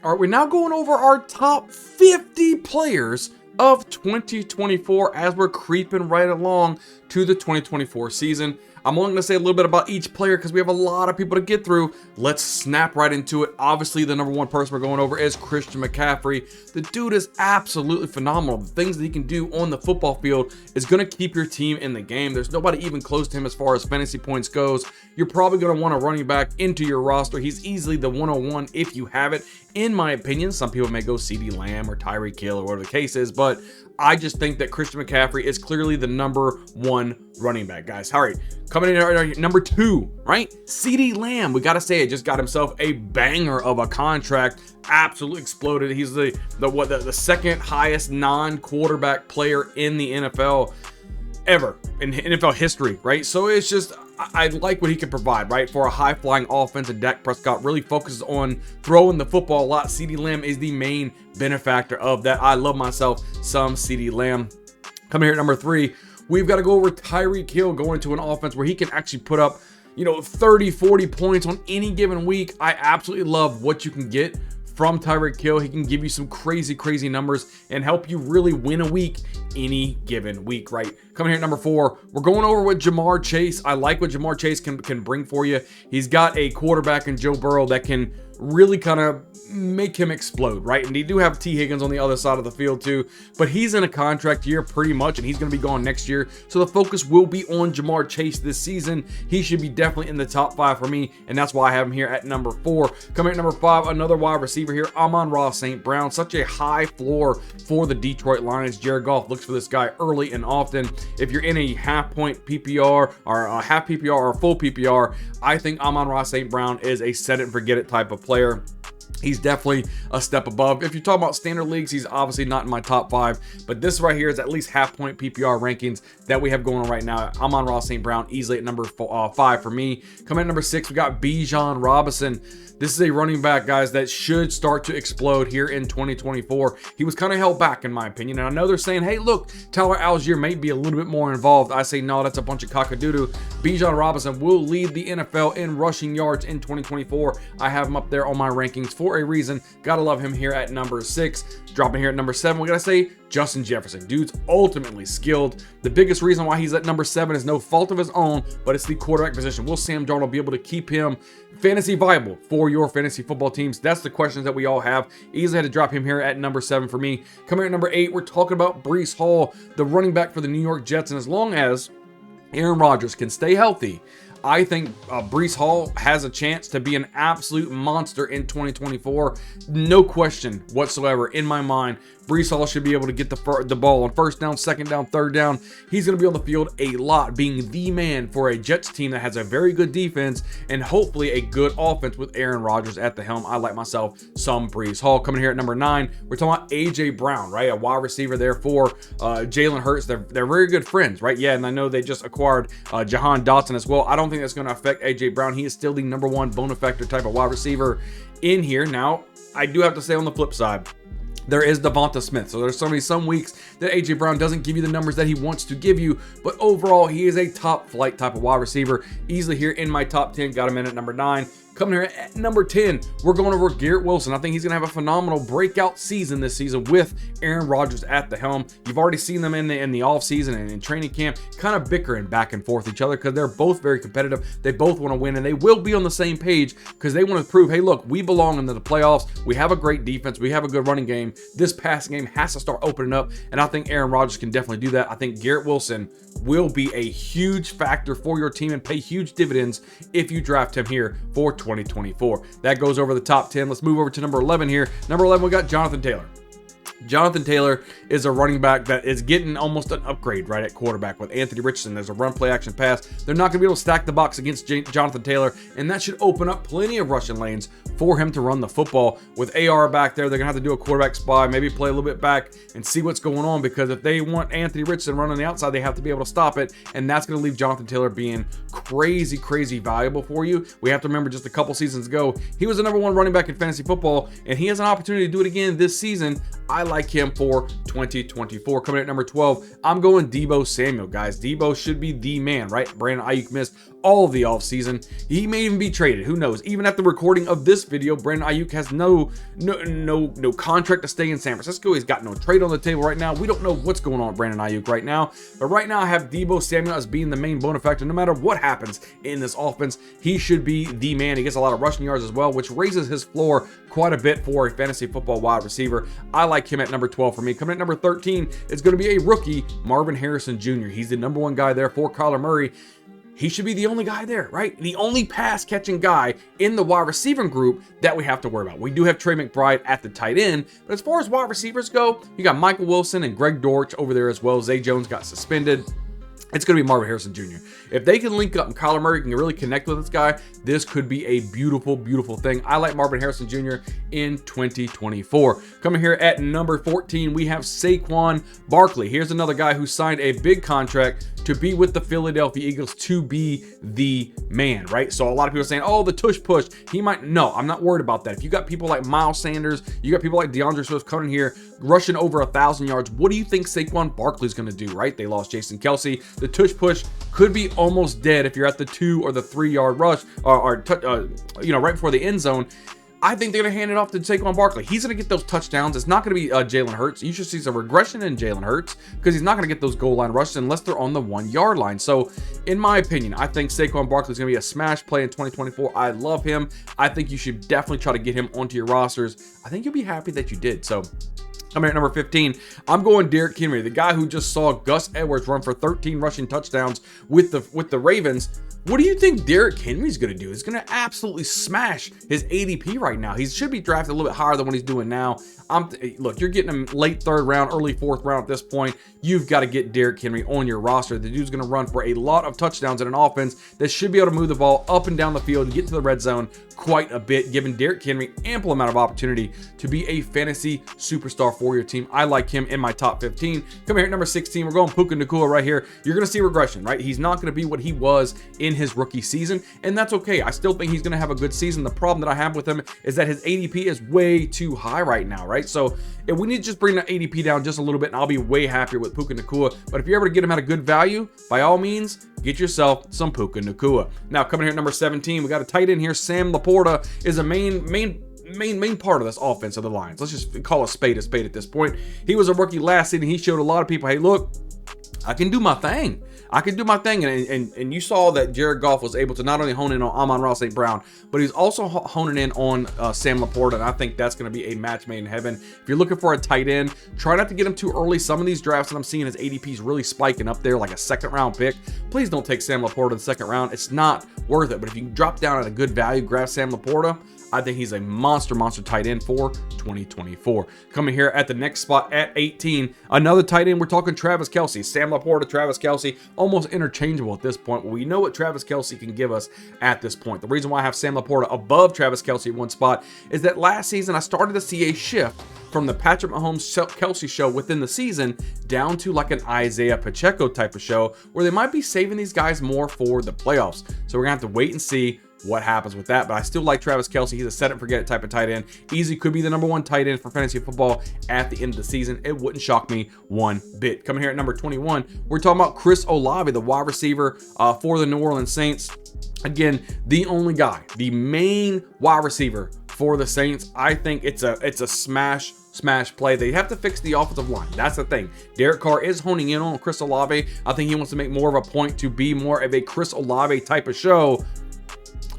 All right, we're now going over our top 50 players of 2024 as we're creeping right along to the 2024 season. I'm only going to say a little bit about each player because we have a lot of people to get through. Let's snap right into it. Obviously, the number one person we're going over is Christian McCaffrey. The dude is absolutely phenomenal. The things that he can do on the football field is going to keep your team in the game. There's nobody even close to him as far as fantasy points goes. You're probably going to want a running back into your roster. He's easily the 101 if you have it. In my opinion, some people may go CeeDee Lamb or Tyreek Hill or whatever the case is, but I just think that Christian McCaffrey is clearly the number one running back, guys. All right, coming in at number two, right? CeeDee Lamb, we got to say it, just got himself a banger of a contract. Absolutely exploded. He's the second highest non-quarterback player in the NFL ever in NFL history, right? So it's just, I like what he can provide, right? For a high-flying offense, and Dak Prescott really focuses on throwing the football a lot. CeeDee Lamb is the main benefactor of that. I love myself some CeeDee Lamb. Coming here at number three, we've got to go over Tyreek Hill going to an offense where he can actually put up, 30, 40 points on any given week. I absolutely love what you can get from Tyreek Hill. He can give you some crazy numbers and help you really win a week any given week, right? Coming here at number four, we're going over with Ja'Marr Chase. I like what Ja'Marr Chase can bring for you. He's got a quarterback in Joe Burrow that can really kind of make him explode, right? And you do have T. Higgins on the other side of the field too, but he's in a contract year pretty much, and he's going to be gone next year. So the focus will be on Ja'Marr Chase this season. He should be definitely in the top five for me, and that's why I have him here at number four. Coming at number five, another wide receiver here, Amon-Ra St. Brown. Such a high floor for the Detroit Lions. Jared Goff looks for this guy early and often. If you're in a half-point PPR or a half PPR or a full PPR, I think Amon-Ra St. Brown is a set-it-and-forget-it type of player. He's definitely a step above. If you're talking about standard leagues, he's obviously not in my top five, but this right here is at least half-point PPR rankings that we have going on right now. Amon-Ra St. Brown easily at number five for me. Coming at number six, we got Bijan Robinson. This is a running back, guys, that should start to explode here in 2024. He was kind of held back, in my opinion. And I know they're saying, hey, look, Tyler Algier may be a little bit more involved. I say, no, that's a bunch of cockadoodoo. Bijan Robinson will lead the NFL in rushing yards in 2024. I have him up there on my rankings for a reason. Gotta love him here at number six. Dropping here at number seven, we gotta say Justin Jefferson. Dude's ultimately skilled. The biggest reason why he's at number seven is no fault of his own, but it's the quarterback position. Will Sam Darnold be able to keep him fantasy viable for your fantasy football teams? That's the questions that we all have. Easily had to drop him here at number seven for me. Coming here at number eight, we're talking about Breece Hall, the running back for the New York Jets. And as long as Aaron Rodgers can stay healthy, I think Breece Hall has a chance to be an absolute monster in 2024. No question whatsoever in my mind. Breece Hall should be able to get the ball on first down, second down, third down. He's going to be on the field a lot, being the man for a Jets team that has a very good defense and hopefully a good offense with Aaron Rodgers at the helm. I like myself some Breece Hall. Coming here at number nine, we're talking about A.J. Brown, right? A wide receiver there for Jalen Hurts. They're very good friends, right? Yeah, and I know they just acquired Jahan Dotson as well. I don't think that's going to affect A.J. Brown. He is still the number one bona fide type of wide receiver in here. Now, I do have to say on the flip side, there is Devonta Smith. So there's some weeks that A.J. Brown doesn't give you the numbers that he wants to give you, but overall, he is a top flight type of wide receiver. Easily here in my top 10, got him in at number 9. Coming here at number 10, we're going over Garrett Wilson. I think he's going to have a phenomenal breakout season this season with Aaron Rodgers at the helm. You've already seen them in the offseason and in training camp kind of bickering back and forth each other because they're both very competitive. They both want to win, and they will be on the same page because they want to prove, hey, look, we belong into the playoffs. We have a great defense. We have a good running game. This passing game has to start opening up, and I think Aaron Rodgers can definitely do that. I think Garrett Wilson will be a huge factor for your team and pay huge dividends if you draft him here for 2024. That goes over the top 10. Let's move over to number 11 here. Number 11, we got Jonathan Taylor. Jonathan Taylor is a running back that is getting almost an upgrade right at quarterback with Anthony Richardson. There's a run, play, action, pass. They're not going to be able to stack the box against Jonathan Taylor, and that should open up plenty of rushing lanes for him to run the football. With AR back there, they're going to have to do a quarterback spy, maybe play a little bit back and see what's going on, because if they want Anthony Richardson running the outside, they have to be able to stop it, and that's going to leave Jonathan Taylor being crazy valuable for you. We have to remember just a couple seasons ago, he was the number 1 running back in fantasy football, and he has an opportunity to do it again this season. I like him for 2024. Coming at number 12, I'm going Deebo Samuel, guys. Deebo should be the man, right? Brandon Ayuk missed all of the offseason. He may even be traded. Who knows? Even at the recording of this video, Brandon Ayuk has no contract to stay in San Francisco. He's got no trade on the table right now. We don't know what's going on with Brandon Ayuk right now. But right now, I have Deebo Samuel as being the main bona factor. No matter what happens in this offense, he should be the man. He gets a lot of rushing yards as well, which raises his floor quite a bit for a fantasy football wide receiver. I like him at number 12 for me. Coming at number 13 is going to be a rookie, Marvin Harrison Jr. He's the number 1 guy there for Kyler Murray. He should be the only guy there, right? The only pass-catching guy in the wide receiving group that we have to worry about. We do have Trey McBride at the tight end, but as far as wide receivers go, you got Michael Wilson and Greg Dortch over there as well. Zay Jones got suspended. It's going to be Marvin Harrison Jr. If they can link up and Kyler Murray can really connect with this guy, this could be a beautiful, beautiful thing. I like Marvin Harrison Jr. in 2024. Coming here at number 14, we have Saquon Barkley. Here's another guy who signed a big contract to be with the Philadelphia Eagles to be the man, right? So a lot of people are saying, oh, the tush push. He might, no, I'm not worried about that. If you got people like Miles Sanders, you got people like DeAndre Swift coming here, rushing over 1,000 yards. What do you think Saquon Barkley's going to do, right? They lost Jason Kelsey. The tush push could be almost dead if you're at the 2 or the 3 yard rush or right before the end zone. I think they're going to hand it off to Saquon Barkley. He's going to get those touchdowns. It's not going to be Jalen Hurts. You should see some regression in Jalen Hurts because he's not going to get those goal line rushes unless they're on the 1 yard line. So, in my opinion, I think Saquon Barkley is going to be a smash play in 2024. I love him. I think you should definitely try to get him onto your rosters. I think you'll be happy that you did. So, coming at number 15, I'm going Derrick Henry, the guy who just saw Gus Edwards run for 13 rushing touchdowns with the Ravens. What do you think Derrick Henry's going to do? He's going to absolutely smash his ADP right now. He should be drafted a little bit higher than what he's doing now. Look, you're getting him late 3rd round, early 4th round at this point. You've got to get Derrick Henry on your roster. The dude's going to run for a lot of touchdowns in an offense that should be able to move the ball up and down the field and get to the red zone quite a bit, giving Derrick Henry ample amount of opportunity to be a fantasy superstar for your team. I like him in my top 15. Coming here at number 16, we're going Puka Nacua right here. You're going to see regression, right? He's not going to be what he was in his rookie season, and that's okay. I still think he's going to have a good season. The problem that I have with him is that his ADP is way too high right now, right? So if we need to just bring that ADP down just a little bit, and I'll be way happier with Puka Nacua. But if you're able to get him at a good value, by all means, get yourself some Puka Nacua. Now, coming here at number 17, we got a tight end here. Sam Laporta is a main part of this offense of the Lions. Let's just call a spade at this point. He was a rookie last season. He showed a lot of people, hey, look, I can do my thing. I can do my thing. And you saw that Jared Goff was able to not only hone in on Amon-Ra St. Brown, but he's also honing in on Sam Laporta. And I think that's going to be a match made in heaven. If you're looking for a tight end, try not to get him too early. Some of these drafts that I'm seeing, his ADP is really spiking up there like a 2nd round pick. Please don't take Sam Laporta in the 2nd round. It's not worth it. But if you drop down at a good value, grab Sam Laporta, I think he's a monster tight end for 2024. Coming here at the next spot at 18, another tight end. We're talking Travis Kelce. Sam Laporta, Travis Kelce, almost interchangeable at this point. We know what Travis Kelce can give us at this point. The reason why I have Sam Laporta above Travis Kelce at 1 spot is that last season I started to see a shift from the Patrick Mahomes Kelce show within the season down to like an Isaiah Pacheco type of show where they might be saving these guys more for the playoffs. So we're going to have to wait and see what happens with that, but I still like Travis Kelce. He's a set it forget it type of tight end. Easy could be the number 1 tight end for fantasy football at the end of the season. It wouldn't shock me one bit. Coming here at number 21, we're talking about Chris Olave, the wide receiver for the New Orleans Saints. Again, the only guy, the main wide receiver for the Saints. I think it's a smash play. They have to fix the offensive line. That's the thing. Derek Carr is honing in on Chris Olave. I think he wants to make more of a point to be more of a Chris Olave type of show.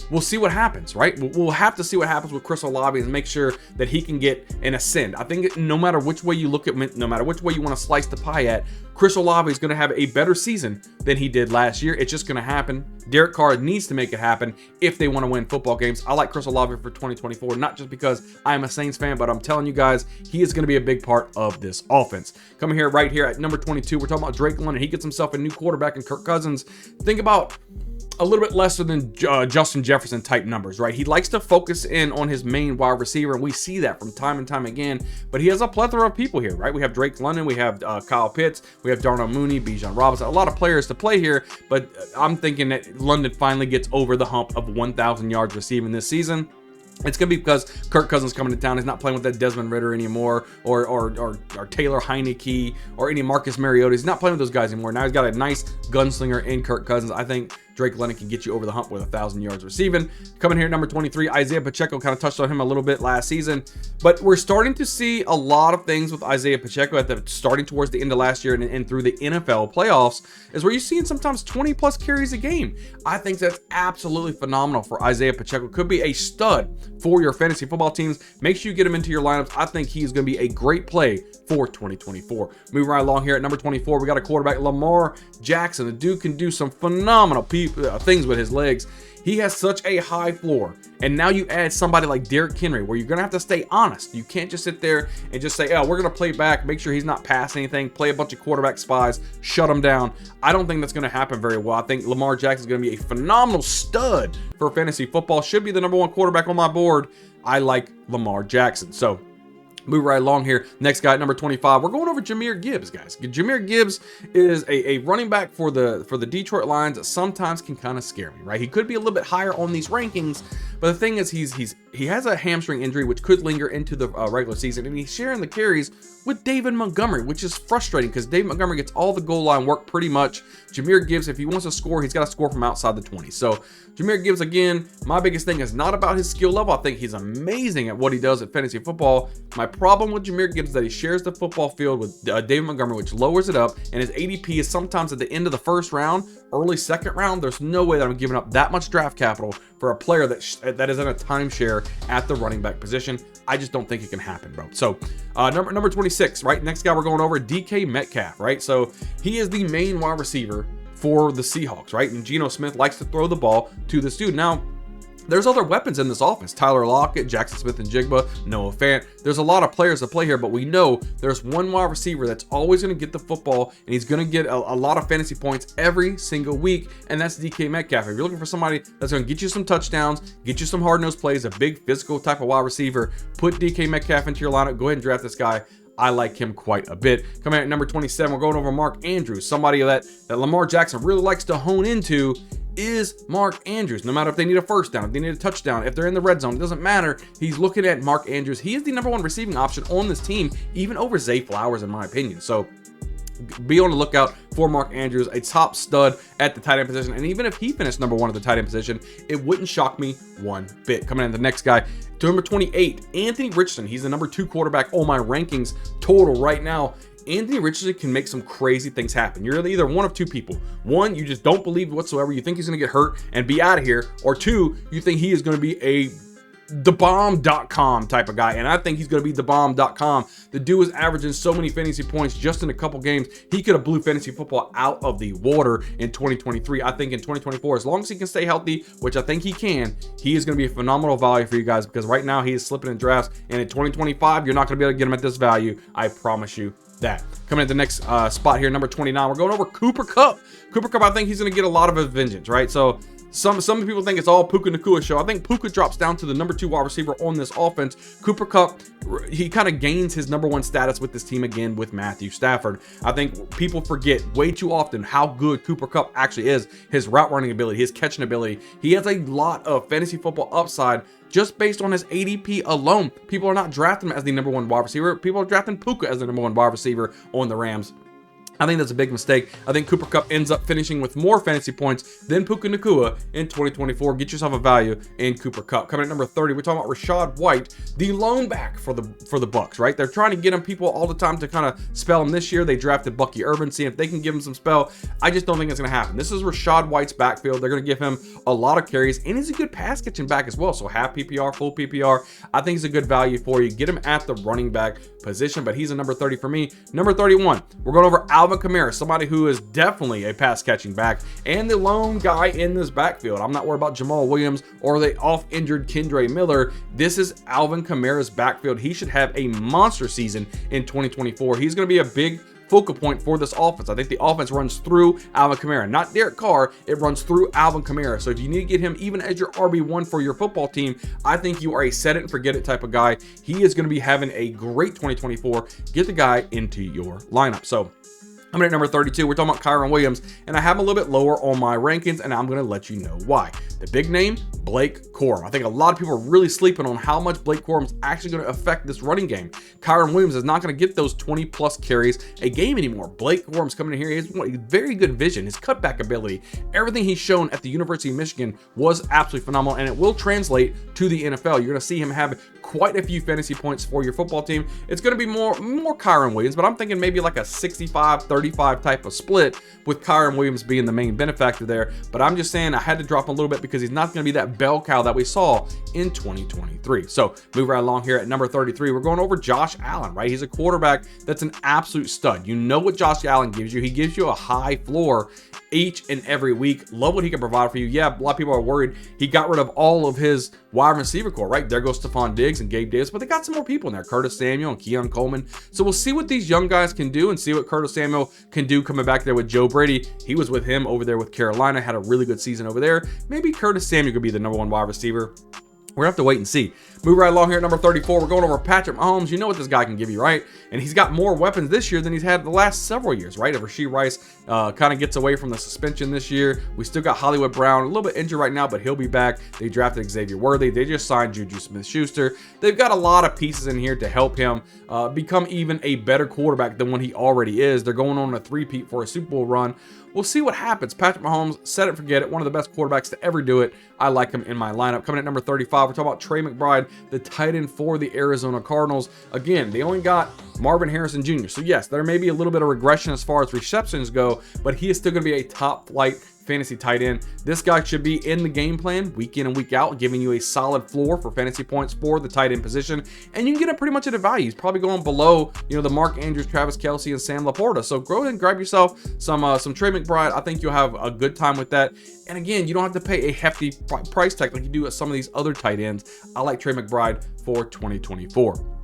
We'll see what happens, right? We'll have to see what happens with Chris Olave and make sure that he can get an ascend. I think no matter which way you look at, no matter which way you want to slice the pie at, Chris Olave is going to have a better season than he did last year. It's just going to happen. Derek Carr needs to make it happen if they want to win football games. I like Chris Olave for 2024, not just because I'm a Saints fan, but I'm telling you guys, he is going to be a big part of this offense. Coming here, right here at number 22, we're talking about Drake London. He gets himself a new quarterback in Kirk Cousins. Think about a little bit lesser than Justin Jefferson type numbers, right? He likes to focus in on his main wide receiver, and we see that from time and time again. But he has a plethora of people here, right? We have Drake London, we have Kyle Pitts, we have Darnell Mooney, Bijan Robinson, a lot of players to play here. But I'm thinking that London finally gets over the hump of 1,000 yards receiving this season. It's going to be because Kirk Cousins coming to town. He's not playing with that Desmond Ridder anymore or Taylor Heineke or any Marcus Mariota. He's not playing with those guys anymore. Now he's got a nice gunslinger in Kirk Cousins. I think Drake London can get you over the hump with 1,000 yards receiving. Coming here at number 23, Isaiah Pacheco. Kind of touched on him a little bit last season, but we're starting to see a lot of things with Isaiah Pacheco starting towards the end of last year and through the NFL playoffs, is where you're seeing sometimes 20 plus carries a game. I think that's absolutely phenomenal for Isaiah Pacheco. Could be a stud for your fantasy football teams. Make sure you get him into your lineups. I think he's going to be a great play for 2024. Moving right along here at number 24, we got a quarterback, Lamar Jackson. The dude can do some phenomenal things with his legs. He has such a high floor. And now you add somebody like Derrick Henry, where you're going to have to stay honest. You can't just sit there and just say, oh, we're going to play back, make sure he's not passing anything, play a bunch of quarterback spies, shut him down. I don't think that's going to happen very well. I think Lamar Jackson is going to be a phenomenal stud for fantasy football. Should be the number one quarterback on my board. I like Lamar Jackson. So move right along here. Next guy at number 25. We're going over Jahmyr Gibbs, guys. Jahmyr Gibbs is a running back for the Detroit Lions that sometimes can kind of scare me, right? He could be a little bit higher on these rankings, but the thing is he has a hamstring injury which could linger into the regular season, and he's sharing the carries with David Montgomery, which is frustrating because David Montgomery gets all the goal line work pretty much. Jahmyr Gibbs, if he wants to score, he's got to score from outside the 20. So Jahmyr Gibbs, again, my biggest thing is not about his skill level. I think he's amazing at what he does at fantasy football. My problem with Jahmyr Gibbs is that he shares the football field with David Montgomery, which lowers it up, and his ADP is sometimes at the end of the first round, early second round. There's no way that I'm giving up that much draft capital for a player that is in a timeshare at the running back position. I just don't think it can happen, bro. So number 26, right? Next guy we're going over, DK Metcalf, right? So he is the main wide receiver for the Seahawks, right? And Geno Smith likes to throw the ball to this dude. Now, there's other weapons in this offense. Tyler Lockett, Jackson Smith-Njigba, Noah Fant. There's a lot of players to play here, but we know there's one wide receiver that's always going to get the football, and he's going to get a lot of fantasy points every single week, and that's DK Metcalf. If you're looking for somebody that's going to get you some touchdowns, get you some hard-nosed plays, a big physical type of wide receiver, put DK Metcalf into your lineup. Go ahead and draft this guy. I like him quite a bit. Coming in at number 27, we're going over Mark Andrews, somebody that Lamar Jackson really likes to hone into is Mark Andrews. No matter if they need a first down, if they need a touchdown, if they're in the red zone, it doesn't matter. He's looking at Mark Andrews. He is the number one receiving option on this team, even over Zay Flowers, in my opinion. So be on the lookout for Mark Andrews, a top stud at the tight end position. And even if he finished number one at the tight end position, it wouldn't shock me one bit. Coming in the next guy, to number 28, Anthony Richardson. He's the number 2 quarterback on my rankings total right now. Anthony Richardson can make some crazy things happen. You're either one of two people. One, you just don't believe whatsoever. You think he's going to get hurt and be out of here. Or two, you think he is going to be a thebomb.com type of guy, and I think he's going to be thebomb.com. The dude is averaging so many fantasy points just in a couple games. He could have blew fantasy football out of the water in 2023. I think in 2024, as long as he can stay healthy, which I think he can, he is going to be a phenomenal value for you guys, because right now he is slipping in drafts, and in 2025, you're not going to be able to get him at this value. I promise you that. Coming at the next spot here, number 29, we're going over Cooper Kupp. Cooper Kupp, I think he's going to get a lot of his vengeance, right? So some people think it's all Puka Nakua's show. I think Puka drops down to the number 2 wide receiver on this offense. Cooper Kupp, he kind of gains his number 1 status with this team again with Matthew Stafford. I think people forget way too often how good Cooper Kupp actually is. His route running ability, his catching ability. He has a lot of fantasy football upside just based on his ADP alone. People are not drafting him as the number 1 wide receiver. People are drafting Puka as the number 1 wide receiver on the Rams. I think that's a big mistake. I think Cooper Kupp ends up finishing with more fantasy points than Puka Nacua in 2024. Get yourself a value in Cooper Kupp. Coming at number 30, we're talking about Rachaad White, the lone back for the Bucks, right? They're trying to get him people all the time to kind of spell him this year. They drafted Bucky Irvin, see if they can give him some spell. I just don't think it's going to happen. This is Rachaad White's backfield. They're going to give him a lot of carries, and he's a good pass catching back as well. So half PPR, full PPR. I think he's a good value for you. Get him at the running back position, but he's a number 30 for me. Number 31, we're going over Alvin Kamara, somebody who is definitely a pass catching back and the lone guy in this backfield. I'm not worried about Jamal Williams or the off injured Kendre Miller. This is Alvin Kamara's backfield. He should have a monster season in 2024. He's going to be a big focal point for this offense. I think the offense runs through Alvin Kamara, not Derek Carr. It runs through Alvin Kamara. So if you need to get him even as your RB1 for your football team, I think you are a set it and forget it type of guy. He is going to be having a great 2024. Get the guy into your lineup. So I'm at number 32. We're talking about Kiron Williams, and I have him a little bit lower on my rankings, and I'm going to let you know why. The big name, Blake Corum. I think a lot of people are really sleeping on how much Blake Corum is actually going to affect this running game. Kiron Williams is not going to get those 20-plus carries a game anymore. Blake Corum's coming in here. He has very good vision. His cutback ability, everything he's shown at the University of Michigan was absolutely phenomenal, and it will translate to the NFL. You're going to see him have quite a few fantasy points for your football team. It's going to be more Kiron Williams, but I'm thinking maybe like a 65-35 type of split, with Kiron Williams being the main benefactor there. But I'm just saying I had to drop him a little bit because he's not going to be that bell cow that we saw in 2023. So move right along here at number 33. We're going over Josh Allen, right? He's a quarterback that's an absolute stud. You know what Josh Allen gives you. He gives you a high floor each and every week. Love what he can provide for you. Yeah, a lot of people are worried he got rid of all of his wide receiver core, right? There goes Stephon Diggs and Gabe Davis, but they got some more people in there, Curtis Samuel and Keon Coleman. So we'll see what these young guys can do and see what Curtis Samuel can do coming back there with Joe Brady. He was with him over there with Carolina, had a really good season over there. Maybe Curtis Samuel could be the number one wide receiver. We're going to have to wait and see. Move right along here at number 34. We're going over Patrick Mahomes. You know what this guy can give you, right? And he's got more weapons this year than he's had the last several years, right? If Rashee Rice kind of gets away from the suspension this year, we still got Hollywood Brown, a little bit injured right now, but he'll be back. They drafted Xavier Worthy. They just signed Juju Smith-Schuster. They've got a lot of pieces in here to help him become even a better quarterback than what he already is. They're going on a three-peat for a Super Bowl run. We'll see what happens. Patrick Mahomes, set it, forget it. One of the best quarterbacks to ever do it. I like him in my lineup. Coming at number 35, we're talking about Trey McBride, the tight end for the Arizona Cardinals. Again, they only got Marvin Harrison Jr. So yes, there may be a little bit of regression as far as receptions go, but he is still going to be a top flight fantasy tight end. This guy should be in the game plan week in and week out, giving you a solid floor for fantasy points for the tight end position, and you can get him pretty much at a value. He's probably going below, the Mark Andrews, Travis Kelce, and Sam Laporta. So go ahead and grab yourself some Trey McBride. I think you'll have a good time with that. And again, you don't have to pay a hefty price tag like you do at some of these other tight ends. I like Trey McBride for 2024.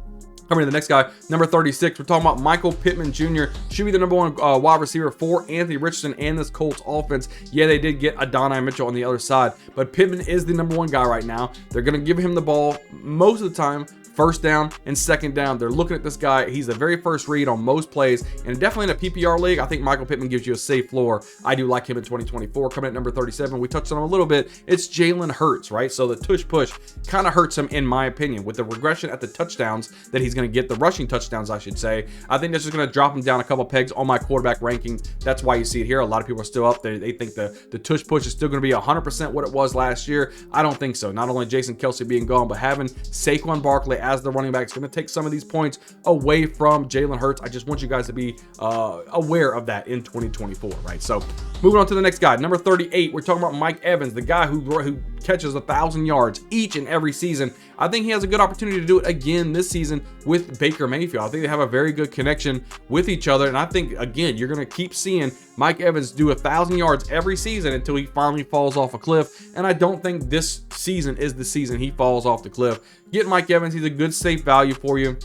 Coming to the next guy, number 36, we're talking about Michael Pittman Jr. Should be the number one wide receiver for Anthony Richardson and this Colts offense. Yeah, they did get Adonai Mitchell on the other side, but Pittman is the number one guy right now. They're going to give him the ball most of the time, first down and second down. They're looking at this guy. He's the very first read on most plays, and definitely in a PPR league, I think Michael Pittman gives you a safe floor. I do like him in 2024. Coming at number 37, we touched on him a little bit. It's Jalen Hurts, right? So the tush push kind of hurts him, in my opinion, with the regression at the touchdowns that he's going to get, the rushing touchdowns, I should say. I think this is going to drop him down a couple pegs on my quarterback rankings. That's why you see it here. A lot of people are still up there. They think the tush push is still going to be 100% what it was last year. I don't think so. Not only Jason Kelce being gone, but having Saquon Barkley as the running back is going to take some of these points away from Jalen Hurts. I just want you guys to be aware of that in 2024, right? So moving on to the next guy, number 38, we're talking about Mike Evans, the guy who catches 1,000 yards each and every season. I think he has a good opportunity to do it again this season with Baker Mayfield. I think they have a very good connection with each other, and I think, again, you're going to keep seeing Mike Evans do 1,000 yards every season until he finally falls off a cliff, and I don't think this season is the season he falls off the cliff. Get Mike Evans. He's a good, safe value for you.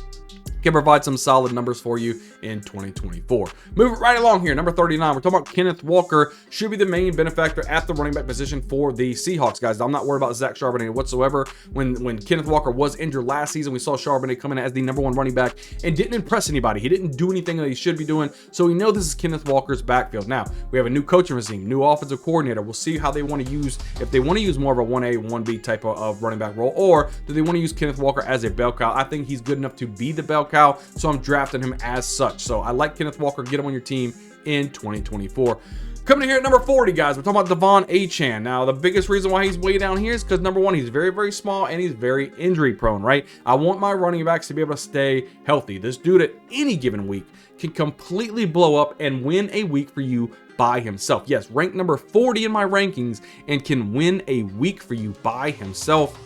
Can provide some solid numbers for you in 2024. Moving right along here, number 39, we're talking about Kenneth Walker. Should be the main benefactor at the running back position for the Seahawks, guys. I'm not worried about Zach Charbonnet whatsoever. When Kenneth Walker was injured last season, we saw Charbonnet come in as the number one running back and didn't impress anybody. He didn't do anything that he should be doing, so we know this is Kenneth Walker's backfield. Now, we have a new coaching regime, new offensive coordinator. We'll see how they want to use, if they want to use more of a 1A, 1B type of running back role, or do they want to use Kenneth Walker as a bell cow. I think he's good enough to be the bell cow, so I'm drafting him as such. So I like Kenneth Walker. Get him on your team in 2024. Coming in here at number 40, guys, we're talking about Devon Anan. Now, the biggest reason why he's way down here is because, number one, he's very, very small and he's very injury prone, right? I want my running backs to be able to stay healthy. This dude at any given week can completely blow up and win a week for you by himself. Yes, ranked number 40 in my rankings and can win a week for you by himself.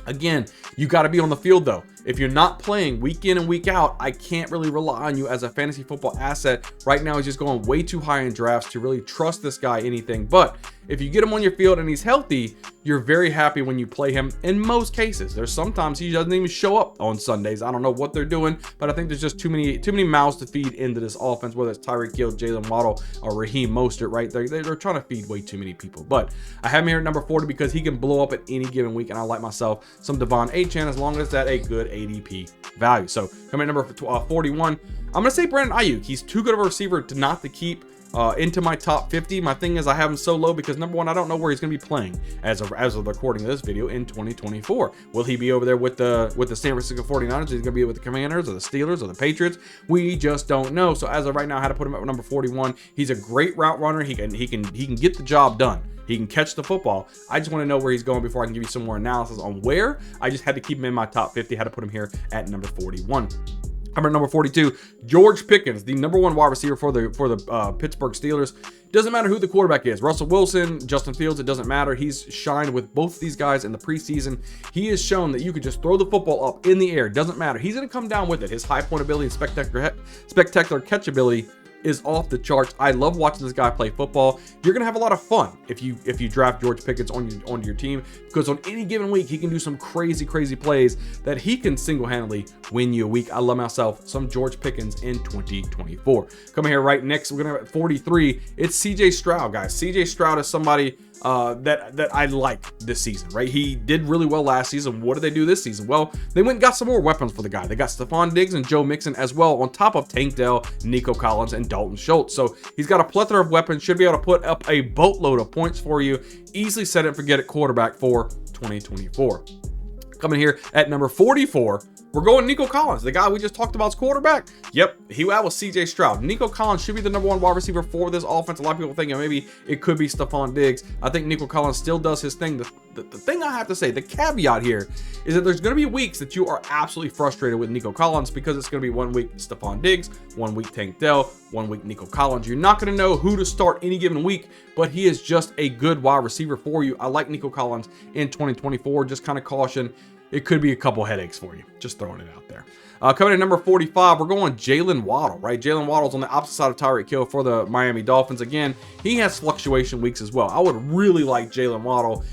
Again, you got to be on the field, though. If you're not playing week in and week out, I can't really rely on you as a fantasy football asset. Right now, he's just going way too high in drafts to really trust this guy anything. But if you get him on your field and he's healthy, you're very happy when you play him in most cases. There's sometimes he doesn't even show up on Sundays. I don't know what they're doing, but I think there's just too many mouths to feed into this offense, whether it's Tyreek Hill, Jalen Waddle, or Raheem Mostert, right? They're trying to feed way too many people. But I have him here at number 40 because he can blow up at any given week, and I like myself some Devon Anan as long as that a good ADP value. So coming at number 41, I'm going to say Brandon Ayuk. He's too good of a receiver to not to keep into my top 50. My thing is I have him so low because number one, I don't know where he's going to be playing as of the recording of this video in 2024. Will he be over there with the San Francisco 49ers? Is he going to be with the Commanders or the Steelers or the Patriots? We just don't know. So as of right now, I had to put him at number 41. He's a great route runner. He can get the job done. He can catch the football. I just want to know where he's going before I can give you some more analysis on where. I just had to keep him in my top 50. Had to put him here at number 41. Number 42, George Pickens, the number one wide receiver for the Pittsburgh Steelers. Doesn't matter who the quarterback is. Russell Wilson, Justin Fields, it doesn't matter. He's shined with both these guys in the preseason. He has shown that you could just throw the football up in the air. Doesn't matter. He's going to come down with it. His high point ability and spectacular catch ability is off the charts. I love watching this guy play football. You're gonna have a lot of fun if you draft George Pickens onto your team, because on any given week he can do some crazy plays that he can single-handedly win you a week. I love myself some George Pickens in 2024. Coming here right next, we're gonna have at 43. It's CJ Stroud, guys. CJ Stroud is somebody that I like this season, right? He did really well last season. What did they do this season? Well, they went and got some more weapons for the guy. They got Stephon Diggs and Joe Mixon as well, on top of Tank Dell, Niko Collins, and Dalton Schultz. So he's got a plethora of weapons, should be able to put up a boatload of points for you. Easily set it and forget it quarterback for 2024. Coming here at number 44, we're going Niko Collins, the guy we just talked about's quarterback. Yep, that was CJ Stroud. Niko Collins should be the number one wide receiver for this offense. A lot of people thinking maybe it could be Stephon Diggs. I think Niko Collins still does his thing. The thing I have to say, the caveat here, is that there's going to be weeks that you are absolutely frustrated with Niko Collins, because it's going to be 1 week Stephon Diggs, 1 week Tank Dell, 1 week Niko Collins. You're not going to know who to start any given week, but he is just a good wide receiver for you. I like Niko Collins in 2024. Just kind of caution, it could be a couple headaches for you. Just throwing it out there. Coming in number 45, we're going Jalen Waddle, right? Jalen Waddle's on the opposite side of Tyreek Hill for the Miami Dolphins. Again, he has fluctuation weeks as well. I would really like Jalen Waddle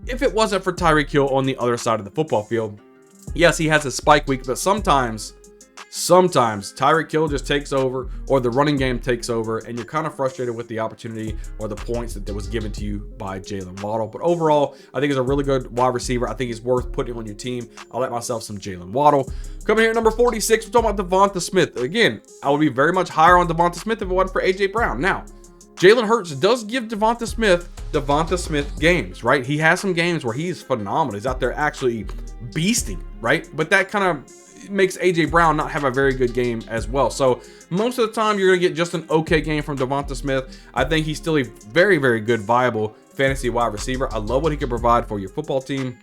if it wasn't for Tyreek Hill on the other side of the football field. Yes, he has a spike week, but sometimes Tyreek Hill just takes over, or the running game takes over, and you're kind of frustrated with the opportunity or the points that was given to you by Jalen Waddle. But overall, I think he's a really good wide receiver. I think he's worth putting on your team. I like myself some Jalen Waddle. Coming here at number 46, we're talking about Devonta Smith. Again, I would be very much higher on Devonta Smith if it wasn't for AJ Brown. Now, Jalen Hurts does give Devonta Smith games, right? He has some games where he's phenomenal. He's out there actually beasting, right? But that kind of makes AJ Brown not have a very good game as well. So most of the time you're going to get just an okay game from Devonta Smith. I think he's still a very good, viable fantasy wide receiver. I love what he can provide for your football team.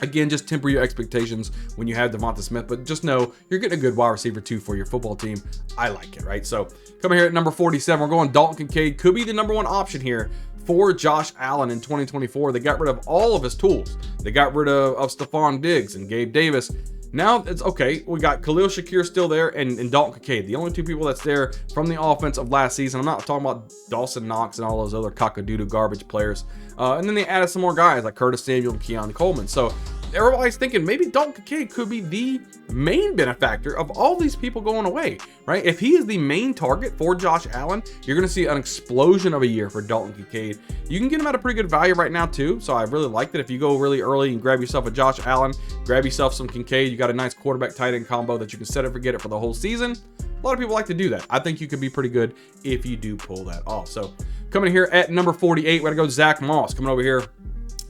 Again, just temper your expectations when you have Devonta Smith, but just know you're getting a good wide receiver too for your football team. I like it, right? So coming here at number 47, we're going Dalton Kincaid. Could be the number one option here for Josh Allen in 2024. They got rid of all of his tools. They got rid of Stephon Diggs and Gabe Davis. Now it's okay. We got Khalil Shakir still there and Dalton Kincaid, the only two people that's there from the offense of last season. I'm not talking about Dawson Knox and all those other cockadoodle garbage players. And then they added some more guys like Curtis Samuel and Keon Coleman. So everybody's thinking maybe Dalton Kincaid could be the main benefactor of all these people going away, right? If he is the main target for Josh Allen, you're going to see an explosion of a year for Dalton Kincaid. You can get him at a pretty good value right now too, so I really like that. If you go really early and grab yourself a Josh Allen, grab yourself some Kincaid, you got a nice quarterback tight end combo that you can set it, forget it for the whole season. A lot of people like to do that. I think you could be pretty good if you do pull that off. So coming here at number 48, we're going to go Zach Moss coming over here,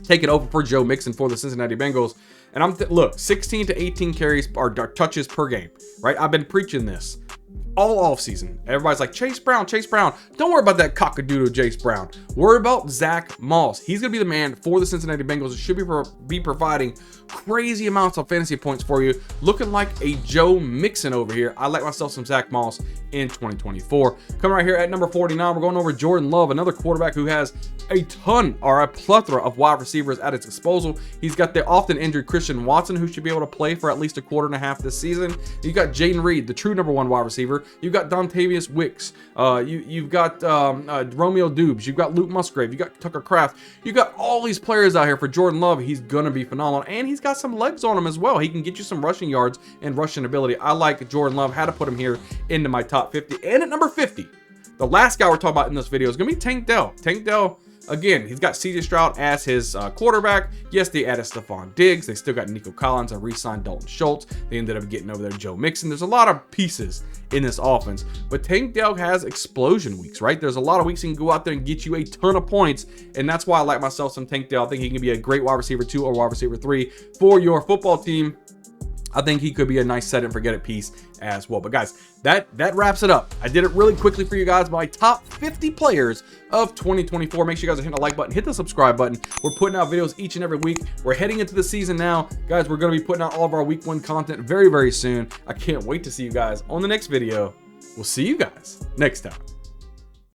taking over for Joe Mixon for the Cincinnati Bengals. And look, 16 to 18 carries or touches per game, right? I've been preaching this all offseason. Everybody's like, Chase Brown. Don't worry about that cockadoodle Chase Brown. Worry about Zach Moss. He's going to be the man for the Cincinnati Bengals. It should be providing crazy amounts of fantasy points for you. Looking like a Joe Mixon over here. I like myself some Zach Moss in 2024. Coming right here at number 49, we're going over Jordan Love, another quarterback who has a plethora of wide receivers at its disposal. He's got the often injured Christian Watson, who should be able to play for at least a quarter and a half this season. You got Jaden Reed, the true number one wide receiver. You've got Dontavius Wicks. You've got Romeo Dubes. You've got Luke Musgrave. You got Tucker Kraft. You got all these players out here for Jordan Love. He's gonna be phenomenal, and he's got some legs on him as well. He can get you some rushing yards and rushing ability. I like Jordan Love. Had to put him here into my top 50. And at number 50, the last guy we're talking about in this video is gonna be Tank Dell. Tank Dell again, he's got CJ Stroud as his quarterback. Yes, they added Stephon Diggs. They still got Niko Collins and re-signed Dalton Schultz. They ended up getting over there Joe Mixon. There's a lot of pieces in this offense, but Tank Dell has explosion weeks, right? There's a lot of weeks he can go out there and get you a ton of points, and that's why I like myself some Tank Dell. I think he can be a great wide receiver 2 or wide receiver 3 for your football team. I think he could be a nice set and forget it piece as well. But guys, that wraps it up. I did it really quickly for you guys. My top 50 players of 2024. Make sure you guys are hitting the like button, hit the subscribe button. We're putting out videos each and every week. We're heading into the season now. Guys, we're going to be putting out all of our week 1 content very, very soon. I can't wait to see you guys on the next video. We'll see you guys next time.